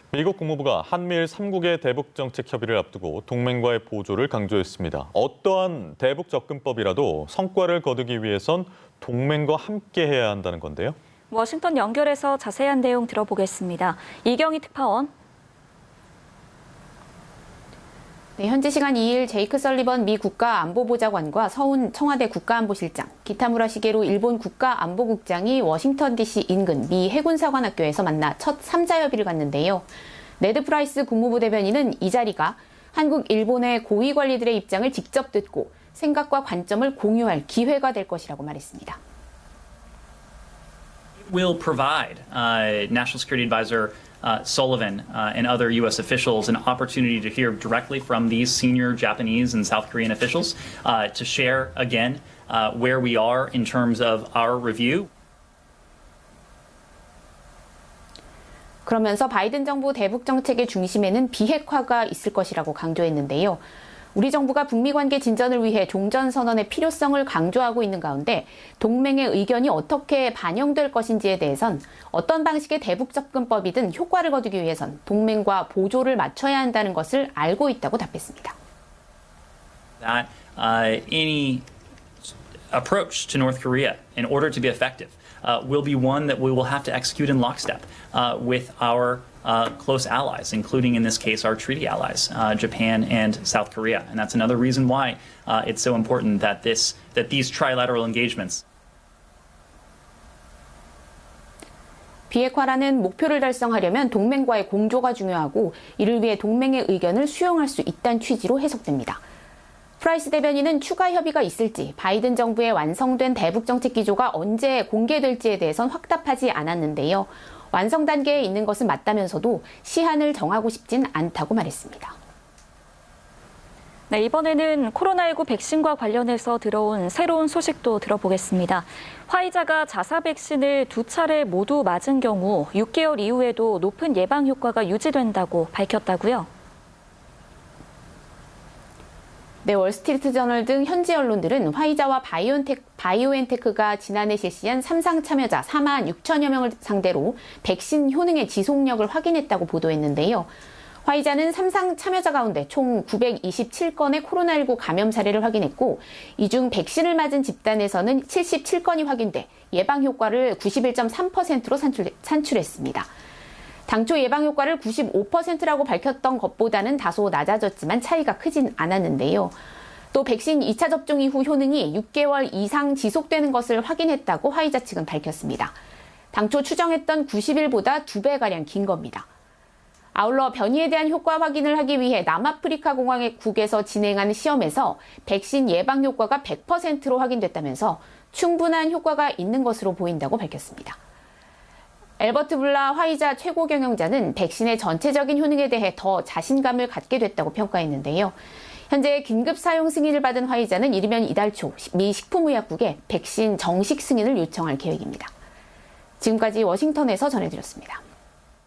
미국 국무부가 한미일 3국의 대북 정책 협의를 앞두고 동맹과의 보조를 강조했습니다. 어떠한 대북 접근법이라도 성과를 거두기 위해선 동맹과 함께 해야 한다는 건데요. 워싱턴 연결해서 자세한 내용 들어보겠습니다. 이경희 특파원. 네, 현지 시간 2일 제이크 설리번 미 국가안보보좌관과 서훈 청와대 국가안보실장, 기타무라 시게루 일본 국가안보국장이 워싱턴 DC 인근 미 해군사관학교에서 만나 첫 3자 협의를 갖는데요. 네드 프라이스 국무부 대변인은 이 자리가 한국, 일본의 고위 관리들의 입장을 직접 듣고 생각과 관점을 공유할 기회가 될 것이라고 말했습니다. Will provide National Security Advisor Sullivan and other U.S. officials an opportunity to hear directly from these senior Japanese and South Korean officials to share again where we are in terms of our review. 그러면서 바이든 정부 대북 정책의 중심에는 비핵화가 있을 것이라고 강조했는데요. 우리 정부가 북미 관계 진전을 위해 종전선언의 필요성을 강조하고 있는 가운데 동맹의 의견이 어떻게 반영될 것인지에 대해선 어떤 방식의 대북 접근법이든 효과를 거두기 위해선 동맹과 보조를 맞춰야 한다는 것을 알고 있다고 답했습니다. That any approach to North Korea in order to be effective will be one that we will have to execute in lockstep with our close allies, including in this case our treaty allies, Japan and South Korea. And that's another reason why it's so important that these trilateral engagements. 비핵화라는 목표를 달성하려면 동맹과의 공조가 중요하고 이를 위해 동맹의 의견을 수용할 수 있다는 취지로 해석됩니다. 프라이스 대변인은 추가 협의가 있을지 바이든 정부의 완성된 대북 정책 기조가 언제 공개될지에 대해선 확답하지 않았는데요. 완성 단계에 있는 것은 맞다면서도 시한을 정하고 싶진 않다고 말했습니다. 네, 이번에는 코로나19 백신과 관련해서 들어온 새로운 소식도 들어보겠습니다. 화이자가 자사 백신을 2차례 모두 맞은 경우 6개월 이후에도 높은 예방 효과가 유지된다고 밝혔다고요? 네, 월스트리트저널 등 현지 언론들은 화이자와 바이오엔테크가 지난해 실시한 3상 참여자 4만 6천여 명을 상대로 백신 효능의 지속력을 확인했다고 보도했는데요. 화이자는 3상 참여자 가운데 총 927건의 코로나19 감염 사례를 확인했고 이 중 백신을 맞은 집단에서는 77건이 확인돼 예방 효과를 91.3%로 산출했습니다. 당초 예방 효과를 95%라고 밝혔던 것보다는 다소 낮아졌지만 차이가 크진 않았는데요. 또 백신 2차 접종 이후 효능이 6개월 이상 지속되는 것을 확인했다고 화이자 측은 밝혔습니다. 당초 추정했던 90일보다 2배가량 긴 겁니다. 아울러 변이에 대한 효과 확인을 하기 위해 남아프리카 공화국에서 진행한 시험에서 백신 예방 효과가 100%로 확인됐다면서 충분한 효과가 있는 것으로 보인다고 밝혔습니다. 엘버트 블라 화이자 최고 경영자는 백신의 전체적인 효능에 대해 더 자신감을 갖게 됐다고 평가했는데요. 현재 긴급 사용 승인을 받은 화이자는 이르면 이달 초 미 식품의약국에 백신 정식 승인을 요청할 계획입니다. 지금까지 워싱턴에서 전해드렸습니다.